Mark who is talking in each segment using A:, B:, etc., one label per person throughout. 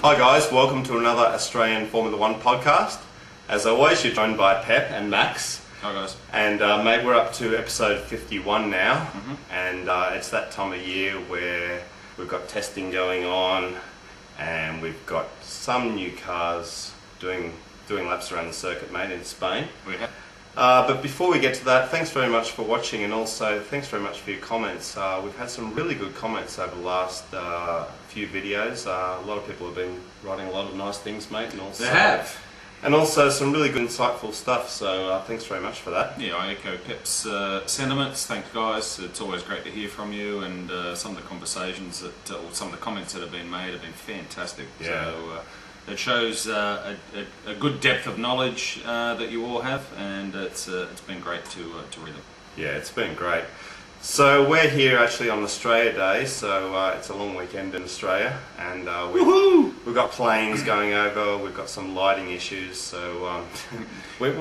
A: Hi guys, welcome to another Australian Formula One podcast. As always, you're joined by Pep and Max.
B: Hi guys.
A: And mate, we're up to episode 51 now, and it's that time of year where we've got testing going on, and we've got some new cars doing laps around the circuit, mate, in Spain.
B: We have.
A: But before we get to that, thanks very much for watching, and also thanks very much for your comments. We've had some really good comments over the last few videos. A lot of people have been writing a lot of nice things, mate, and also
B: They have.
A: And also some really good, insightful stuff. So thanks very much for that.
B: Yeah, I echo Pep's sentiments. Thanks, guys. It's always great to hear from you, and some of the conversations that, or some of the comments that have been made have been fantastic.
A: Yeah.
B: So it shows a good depth of knowledge that you all have, and it's been great to read them.
A: Yeah, it's been great. So we're here actually on Australia Day, so it's a long weekend in Australia, and we've got planes going over. We've got some lighting issues, so we'll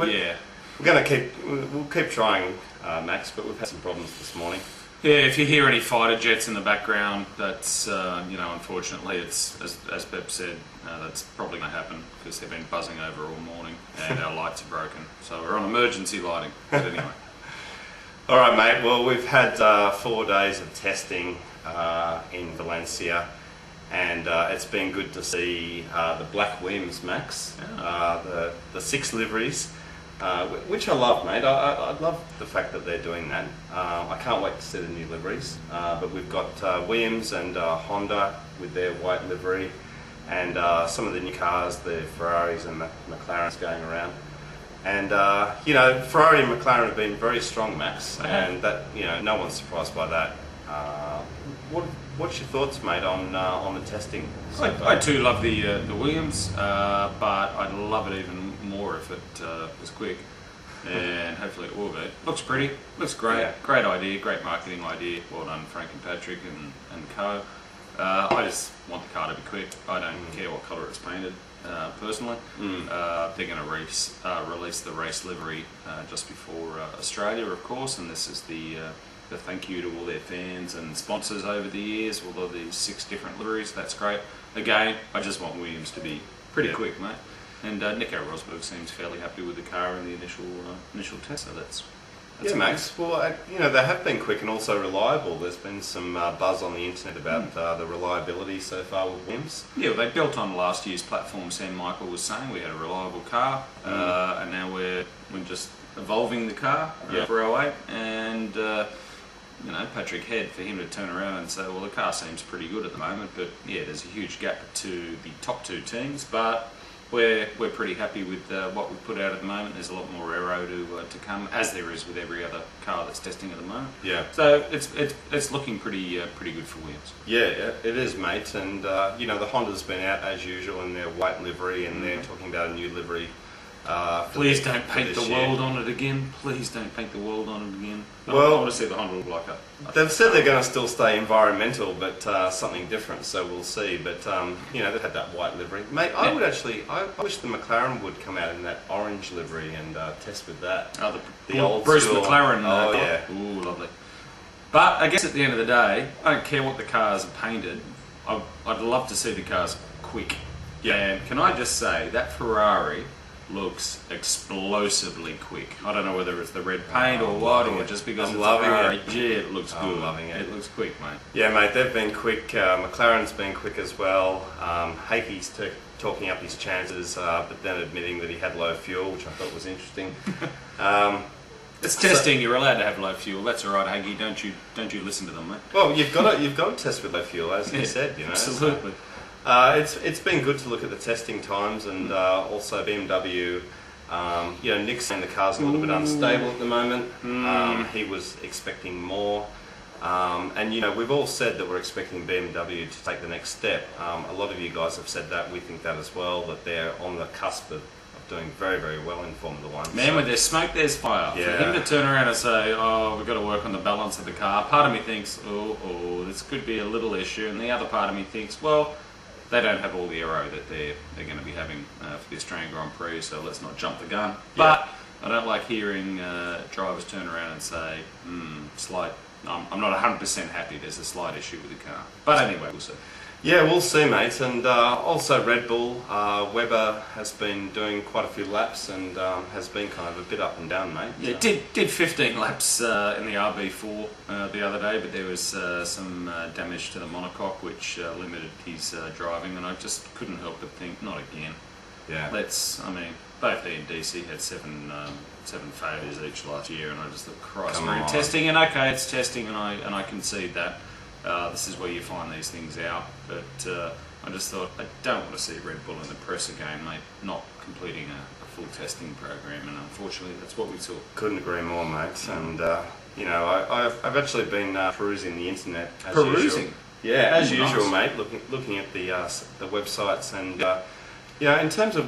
A: keep trying, Max. But we've had some problems this morning.
B: Yeah, if you hear any fighter jets in the background, that's unfortunately, it's as Pep said, that's probably going to happen because they've been buzzing over all morning, and our lights are broken. So we're on emergency lighting. But anyway.
A: All right, mate. Well, we've had 4 days of testing in Valencia, and it's been good to see the black Williams, Max, the 6 liveries, which I love, mate. I love the fact that they're doing that. I can't wait to see the new liveries. But we've got Williams and Honda with their white livery, and some of the new cars, the Ferraris and McLarens going around. And Ferrari and McLaren have been very strong, Max, and that no one's surprised by that. What's your thoughts, mate, on the testing?
B: I too love the Williams, but I'd love it even more if it was quick, and hopefully it will be. Looks pretty, looks great,
A: Yeah.
B: Great idea, great marketing idea. Well done, Frank and Patrick and co. I just want the car to be quick. I don't care what colour it's painted. Personally, they're going to release the race livery just before Australia, of course, and this is the thank you to all their fans and sponsors over the years, all of these 6 different liveries. That's great. Again, I just want Williams to be pretty quick, mate. And Nico Rosberg seems fairly happy with the car in the initial test, so that's
A: yeah, Max. Well, they have been quick and also reliable. There's been some buzz on the internet about the reliability so far with Williams.
B: Yeah, well, they built on last year's platform. Sam Michael was saying we had a reliable car, and now we're just evolving the car for 08. And Patrick Head, for him to turn around and say, well, the car seems pretty good at the moment, but yeah, there's a huge gap to the top 2 teams, but we're pretty happy with what we've put out at the moment. There's a lot more aero to come, as there is with every other car that's testing at the moment.
A: Yeah.
B: So it's looking pretty good for Williams.
A: Yeah, it is, mate. And the Honda's been out as usual in their white livery, and they're talking about a new livery.
B: Please don't paint the world on it again. Please don't paint the world on it again.
A: Well,
B: I want to see the Honda look like a
A: they've said they're going to still stay environmental, but something different, so we'll see. But, they've had that white livery. Mate, I wish the McLaren would come out in that orange livery and test with that.
B: Oh,
A: the old
B: Bruce
A: school.
B: McLaren.
A: Oh, yeah.
B: Ooh, lovely. But I guess at the end of the day, I don't care what the cars are painted. I'd love to see the cars quick.
A: Yeah.
B: And can I just say, that Ferrari looks explosively quick. I don't know whether it's the red paint or what, or just because it's Ferrari. Yeah, it looks good.
A: I'm loving it.
B: It looks quick, mate.
A: Yeah, mate, they've been quick. McLaren's been quick as well. Hakey's talking up his chances, but then admitting that he had low fuel, which I thought was interesting.
B: It's testing. You're allowed to have low fuel. That's all right, Hagee. Don't you listen to them, mate?
A: Well, you've got to test with low fuel, as you said.
B: Absolutely.
A: It's been good to look at the testing times, and also BMW. Nick's saying the car's a little bit unstable at the moment. He was expecting more, and we've all said that we're expecting BMW to take the next step. A lot of you guys have said that. We think that as well, that they're on the cusp of doing very, very well in Formula One.
B: Man, when there's smoke, there's fire.
A: Yeah.
B: For him to turn around and say, oh, we've got to work on the balance of the car, part of me thinks, oh, this could be a little issue, and the other part of me thinks, well, they don't have all the aero that they're going to be having for the Australian Grand Prix, so let's not jump the gun. Yeah. But I don't like hearing drivers turn around and say, I'm not 100% happy, there's a slight issue with the car. But anyway, we'll see.
A: Yeah, we'll see, mate. And also Red Bull, Webber has been doing quite a few laps and has been kind of a bit up and down, mate.
B: Yeah, did 15 laps in the RB4 the other day, but there was some damage to the monocoque which limited his driving, and I just couldn't help but think, not again.
A: Yeah.
B: Both he and DC had seven failures each last year, and I just thought, Christ,
A: Come
B: we're in
A: on.
B: testing, and okay, it's testing, and I concede that. This is where you find these things out, but I just thought, I don't want to see Red Bull in the press again, mate, not completing a full testing program, and unfortunately that's what we saw.
A: Couldn't agree more, mate. And I've actually been perusing the internet. As
B: Perusing?
A: Usual. Yeah, as
B: Nice.
A: usual, mate. Looking at the websites, and in terms of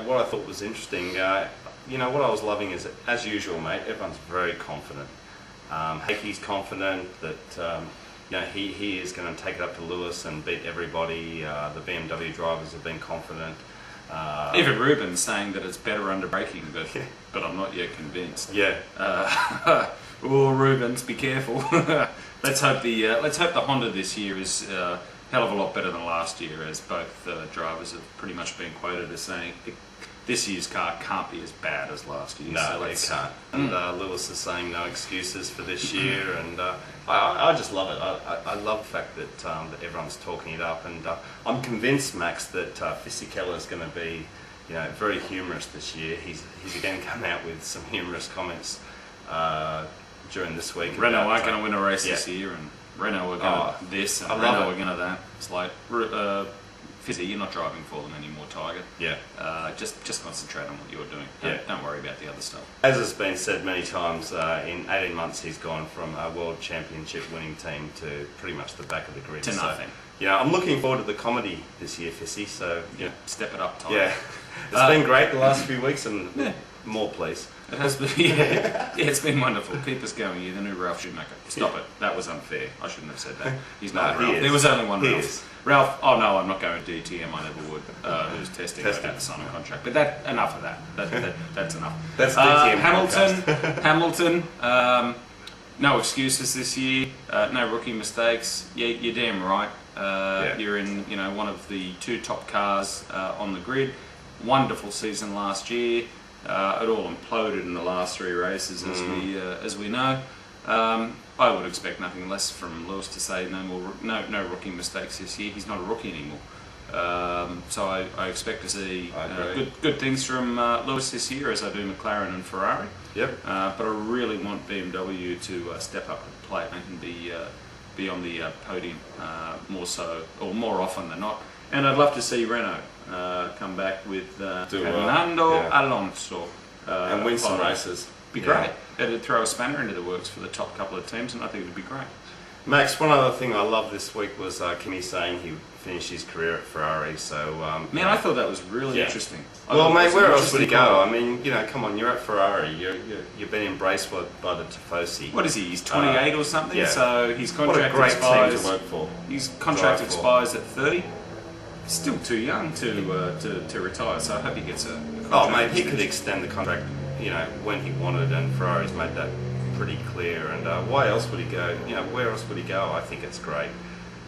A: what I thought was interesting, what I was loving is that, as usual, mate, everyone's very confident. Hakey's confident that he is going to take it up to Lewis and beat everybody. The BMW drivers have been confident.
B: Even Ruben's saying that it's better under braking, but I'm not yet convinced.
A: Yeah.
B: Oh, Rubens, be careful. Let's hope the Honda this year is a hell of a lot better than last year, as both drivers have pretty much been quoted as saying this year's car can't be as bad as last year.
A: No,
B: so
A: it can't. And Lewis is saying no excuses for this year, and I just love it. I love the fact that everyone's talking it up, and I'm convinced, Max, that Fisichella is going to be very humorous this year. He's again come out with some humorous comments during this week.
B: Renault aren't going to win a race this year, and Renault are going to this, and Renault are going to that. It's like, Fizzy, you're not driving for them anymore, Tiger.
A: Yeah.
B: Just concentrate on what you're doing. Don't worry about the other stuff.
A: As has been said many times, in 18 months he's gone from a World Championship winning team to pretty much the back of the grid.
B: To nothing.
A: I'm looking forward to the comedy this year, Fissy, so...
B: Step it up, Tiger.
A: Yeah. It's been great the last few weeks, and more, please.
B: It has been, it's been wonderful. Keep us going. You're the new Ralph Schumacher. Stop it. That was unfair. I shouldn't have said that. He's not
A: No, he
B: Ralph.
A: is.
B: There was only one
A: He
B: Ralph.
A: is.
B: Ralph, oh no, I'm not going to DTM. I never would. Who's testing? I had to sign a contract. But enough of that. That's enough.
A: That's DTM
B: Hamilton. No excuses this year. No rookie mistakes. Yeah, you're damn right. You're in one of the two top cars on the grid. Wonderful season last year. It all imploded in the last three races, as we know. I would expect nothing less from Lewis to say no rookie mistakes this year. He's not a rookie anymore. So I expect to see good things from Lewis this year, as I do McLaren and Ferrari.
A: Yep.
B: But I really want BMW to step up to the plate and be on the podium more often than not. And I'd love to see Renault come back with Fernando Alonso
A: and win some races.
B: Be great. It'd throw a spanner into the works for the top couple of teams, and I think it'd be great.
A: Max, one other thing I loved this week was Kimi saying he finished his career at Ferrari. So
B: I thought that was really interesting.
A: Well, mate, where else would he go? I mean, come on, you're at Ferrari. You've been embraced by the Tifosi.
B: What is he? He's 28 or something.
A: Yeah.
B: So his contract
A: what a great
B: expires.
A: team to work for.
B: His contract expires at 30. Still too young to retire. So I hope he gets a contract.
A: Oh, mate, he could extend the contract, when he wanted, and Ferrari's made that pretty clear. And why else would he go? Where else would he go? I think it's great.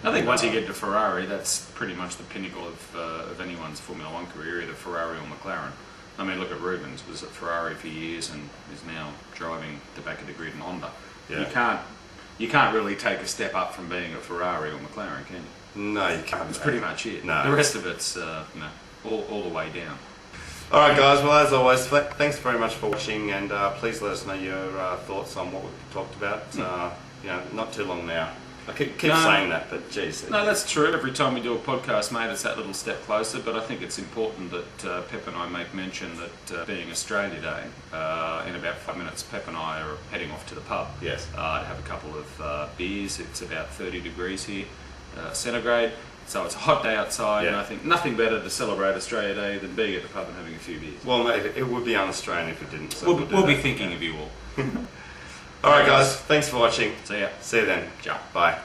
B: I think once you get to Ferrari, that's pretty much the pinnacle of anyone's Formula One career, either Ferrari or McLaren. I mean, look at Rubens, was at Ferrari for years and is now driving the back of the grid in Honda.
A: Yeah.
B: You can't really take a step up from being a Ferrari or McLaren, can you?
A: No, you can't.
B: That's pretty much it.
A: No.
B: The rest of it's all the way down.
A: Alright guys, well as always, thanks very much for watching, and please let us know your thoughts on what we've talked about. Not too long now. I keep saying that, but geez.
B: No, that's true. Every time we do a podcast, mate, it's that little step closer, but I think it's important that Pep and I make mention that being Australia Day, in about 5 minutes, Pep and I are heading off to the pub.
A: Yes.
B: To have a couple of beers. It's about 30 degrees here, centigrade. So it's a hot day outside, and I think nothing better to celebrate Australia Day than being at the pub and having a few beers.
A: Well, mate, it would be un-Australian if we didn't. So
B: we'll be thinking of you all.
A: Alright guys, thanks for watching.
B: See ya.
A: See you then.
B: Ciao.
A: Bye.